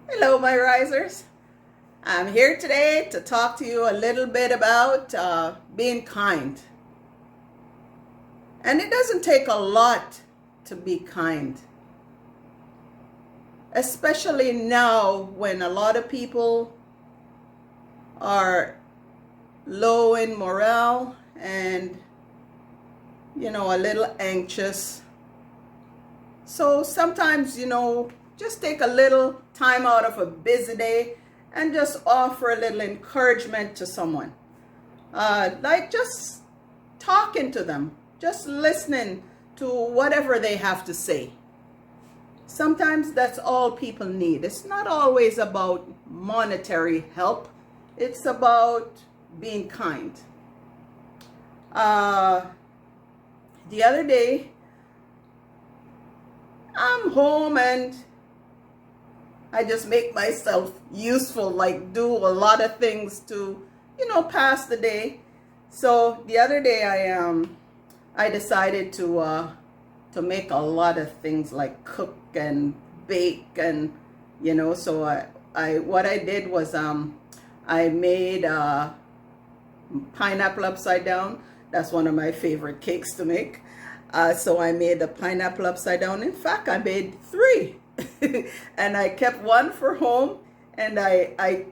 Hello, my risers. I'm here today to talk to you a little bit about being kind. And it doesn't take a lot to be kind, especially now when a lot of people are low in morale and, a little anxious. So sometimes, just take a little time out of a busy day and just offer a little encouragement to someone. Like just talking to them, just listening to whatever they have to say. Sometimes that's all people need. It's not always about monetary help, it's about being kind. The other day, I'm home and I just make myself useful, like do a lot of things to, pass the day. So the other day I decided to make a lot of things like cook and bake and so I what I did was I made pineapple upside down. That's one of my favorite cakes to make. So I made the pineapple upside down. In fact, I made three. And I kept one for home, and I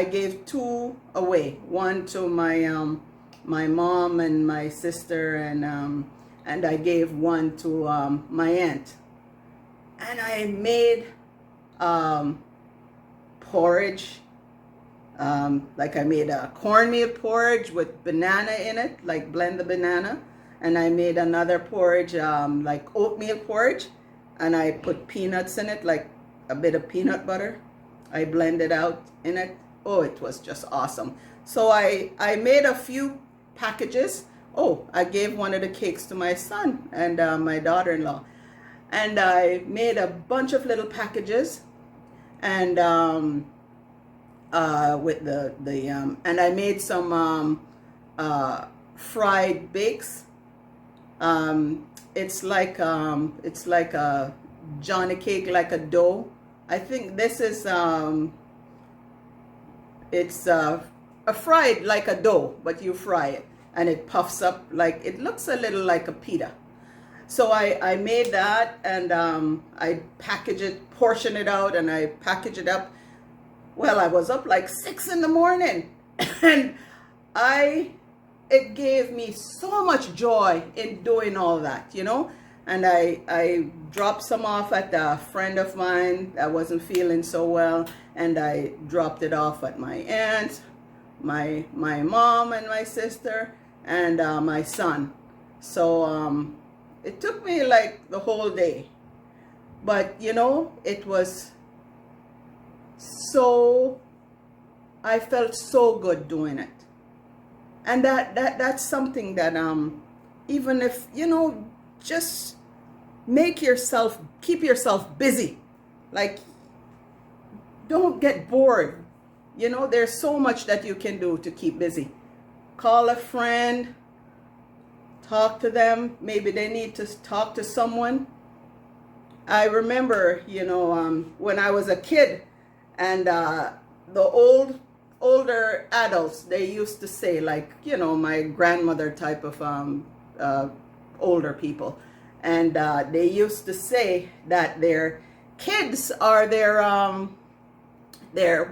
gave two away. One to my mom and my sister, and I gave one to my aunt. And I made porridge. Like I made a cornmeal porridge with banana in it, like blend the banana. And I made another porridge, like oatmeal porridge. And I put peanuts in it, like a bit of peanut butter. I blended out in it. Oh, it was just awesome. So I made a few packages. Oh, I gave one of the cakes to my son and my daughter-in-law. And I made a bunch of little packages. And with and I made some fried bakes. It's like a Johnny cake, like a dough. I think this is it's a fried like a dough, but you fry it and it puffs up, like it looks a little like a pita. So I made that, and I package it, portion it out, and I package it up. Well, I was up like 6 in the morning, and it gave me so much joy in doing all that, And I dropped some off at a friend of mine that wasn't feeling so well, and I dropped it off at my aunt, my mom and my sister, and my son. So it took me like the whole day, but it was so, I felt so good doing it. And that's something that even if just keep yourself busy, like don't get bored. There's so much that you can do to keep busy. Call a friend, talk to them. Maybe they need to talk to someone. I remember when I was a kid, and the older adults, they used to say, like, my grandmother type of older people, and they used to say that their kids are their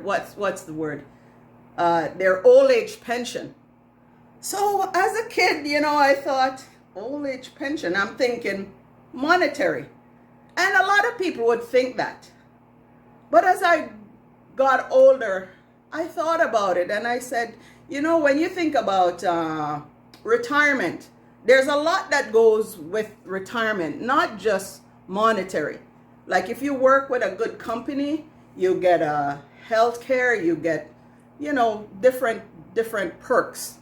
what's the word, their old age pension. So as a kid, I thought old age pension, I'm thinking monetary, and a lot of people would think that. But as I got older, I thought about it, and I said, when you think about retirement, there's a lot that goes with retirement, not just monetary. Like if you work with a good company, you get a health care, you get, different perks.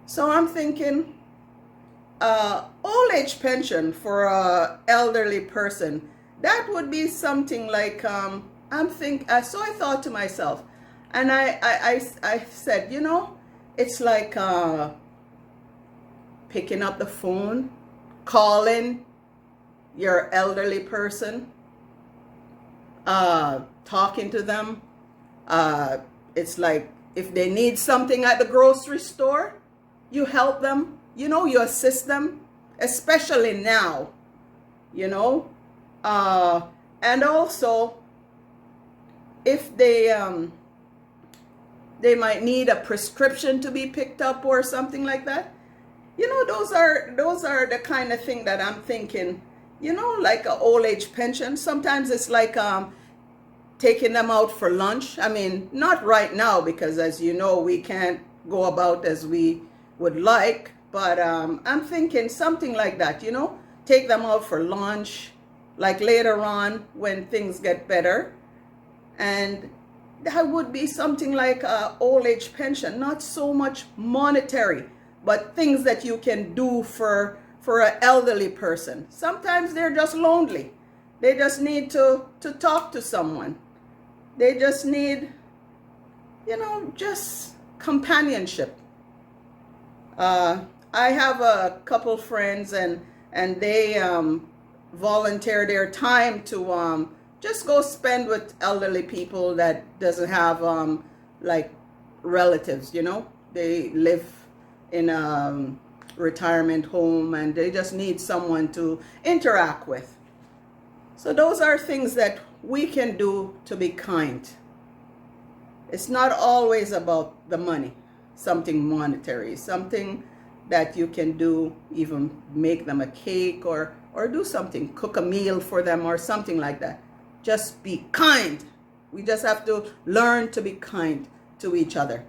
So I'm thinking, old age pension for a elderly person, that would be something like, so I thought to myself, and I said, it's like picking up the phone, calling your elderly person, talking to them. It's like if they need something at the grocery store, you help them, you assist them, especially now, you know. And also, if they might need a prescription to be picked up or something like that, those are the kind of thing that I'm thinking, like a old age pension. Sometimes it's like taking them out for lunch. I mean, not right now, because as you know, we can't go about as we would like, but I'm thinking something like that, take them out for lunch, like later on when things get better. And that would be something like a old age pension, not so much monetary, but things that you can do for an elderly person. Sometimes they're just lonely. They just need to talk to someone. They just need, just companionship. I have a couple friends, and they volunteer their time to just go spend with elderly people that doesn't have like relatives. They live in a retirement home, and they just need someone to interact with. So those are things that we can do to be kind. It's not always about the money, something monetary, something that you can do, even make them a cake or do something, cook a meal for them or something like that. Just be kind. We just have to learn to be kind to each other.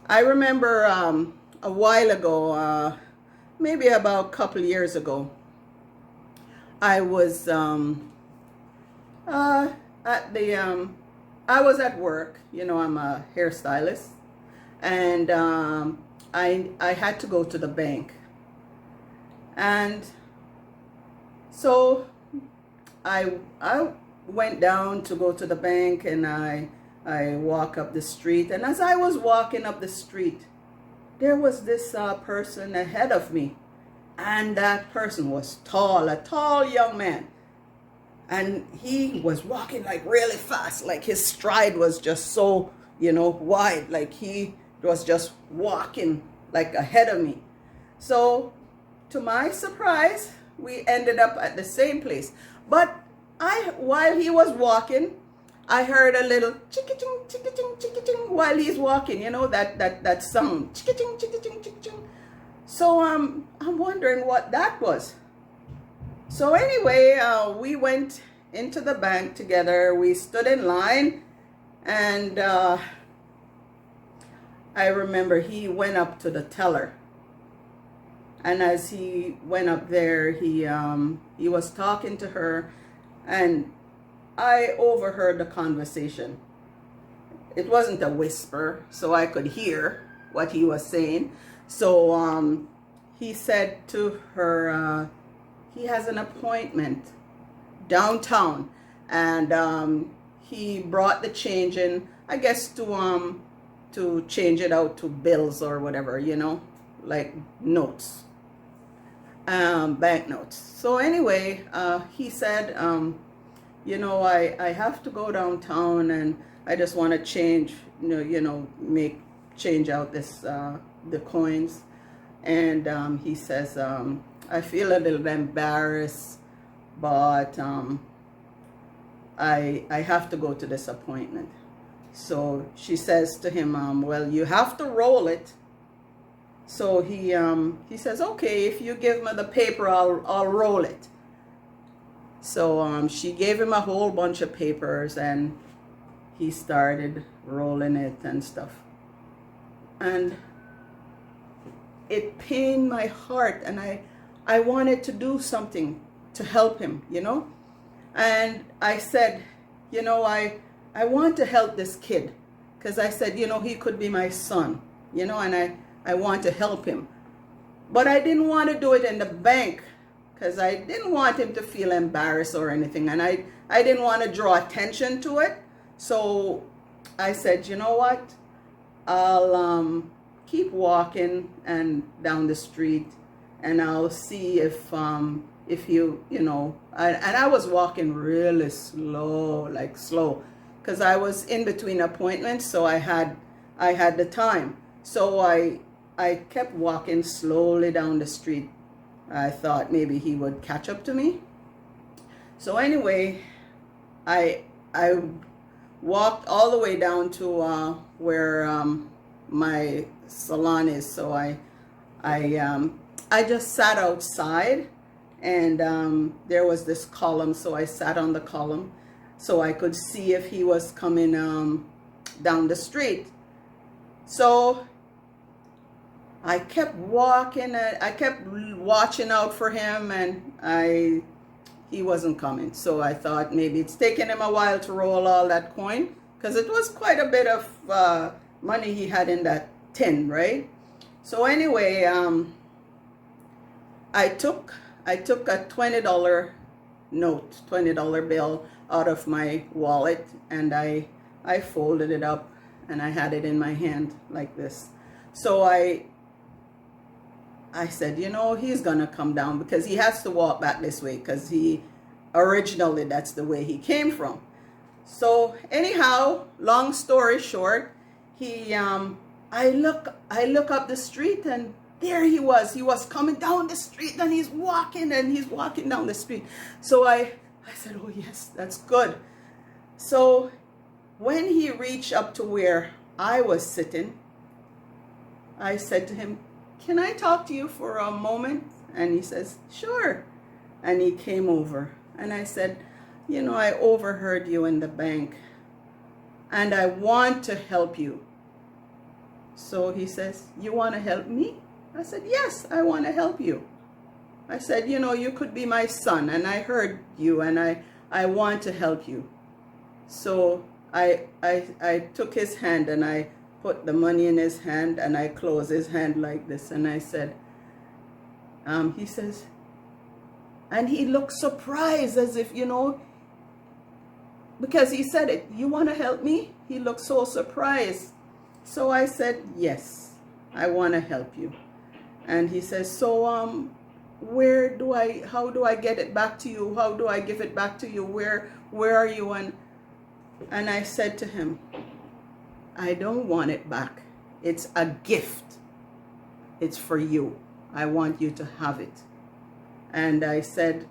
I remember a while ago, maybe about a couple years ago, I was I was at work. I'm a hairstylist, and I had to go to the bank, and so I went down to go to the bank, and I walk up the street, and as I was walking up the street, there was this person ahead of me, and that person was a tall young man, and he was walking like really fast, like his stride was just so wide, like he was just walking like ahead of me. So to my surprise, we ended up at the same place. But while he was walking, I heard a little chicka-ching, chicka-ching, chicka-ching while he's walking, that sound, chicka-ching, chicka-ching, chicka-ching. So I'm wondering what that was. So anyway, we went into the bank together. We stood in line, and I remember he went up to the teller. And as he went up there, he was talking to her, and I overheard the conversation. It wasn't a whisper, so I could hear what he was saying. So he said to her, he has an appointment downtown, and he brought the change in, I guess, to change it out to bills or whatever, like notes, bank notes. So anyway, he said, I have to go downtown, and I just want to change, change out this the coins. And he says, I feel a little embarrassed, but I have to go to this appointment. So she says to him, well, you have to roll it. So he says, okay, if you give me the paper, I'll roll it. So she gave him a whole bunch of papers, and he started rolling it and stuff. And it pained my heart, and I wanted to do something to help him, And I said, I want to help this kid, because I said, he could be my son, and I want to help him. But I didn't want to do it in the bank, because I didn't want him to feel embarrassed or anything, and I didn't want to draw attention to it. So I said, you know what, I'll keep walking and down the street, and I'll see if if you know, and I was walking really slow, like slow, because I was in between appointments, so I had the time. So I kept walking slowly down the street. I thought maybe he would catch up to me. So anyway, I walked all the way down to where my salon is. So I just sat outside, and there was this column, so I sat on the column so I could see if he was coming down the street. So I kept walking, I kept watching out for him, and he wasn't coming. So I thought maybe it's taking him a while to roll all that coin, because it was quite a bit of money he had in that tin, right? So anyway, I took a $20 note, $20 bill out of my wallet, and I folded it up, and I had it in my hand like this. So I said, you know, he's gonna come down, because he has to walk back this way, because originally that's the way he came from. So anyhow, long story short, I look up the street, and there he was coming down the street, and he's walking down the street. So I said, oh yes, that's good. So when he reached up to where I was sitting, I said to him, can I talk to you for a moment? And he says, sure. And he came over, and I said, you know, I overheard you in the bank, and I want to help you. So he says, you want to help me? I said, yes, I want to help you. I said, you know, you could be my son, and I heard you, and I want to help you. So I took his hand, and I put the money in his hand, and I closed his hand like this, and I said, he says, and he looked surprised, as if, you know, because he said it, you want to help me? He looked so surprised. So I said, yes, I want to help you. And he says, so how do I get it back to you? How do I give it back to you? Where are you? And I said to him, I don't want it back. It's a gift. It's for you. I want you to have it. And I said,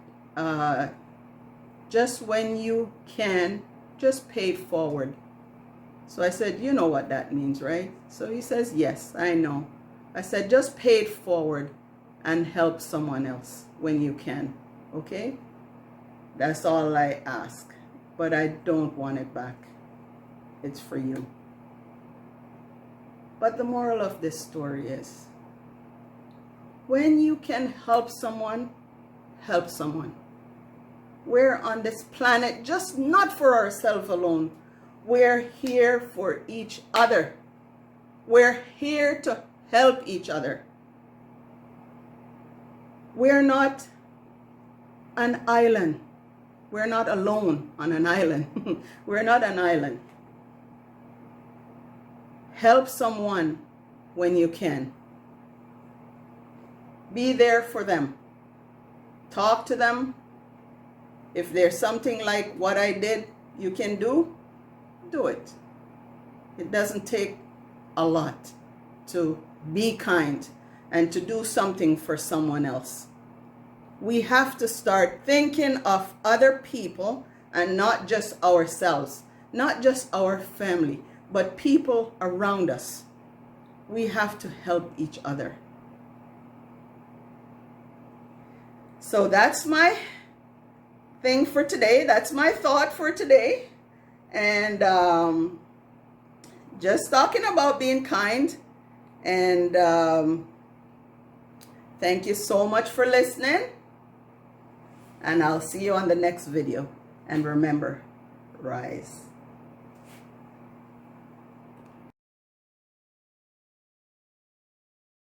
just when you can, just pay it forward. So I said, you know what that means, right? So he says, yes, I know. I said, just pay it forward and help someone else when you can, okay? That's all I ask. But I don't want it back. It's for you. But the moral of this story is, when you can help someone, help someone. We're on this planet just not for ourselves alone. We're here for each other. We're here to help each other. We're not an island. We're not alone on an island. We're not an island. Help someone when you can. Be there for them. Talk to them. If there's something like what I did you can do, do it. It doesn't take a lot to be kind and to do something for someone else. We have to start thinking of other people, and not just ourselves, not just our family, but people around us. We have to help each other. So that's my thing for today. That's my thought for today. And just talking about being kind. And thank you so much for listening. And I'll see you on the next video. And remember, rise.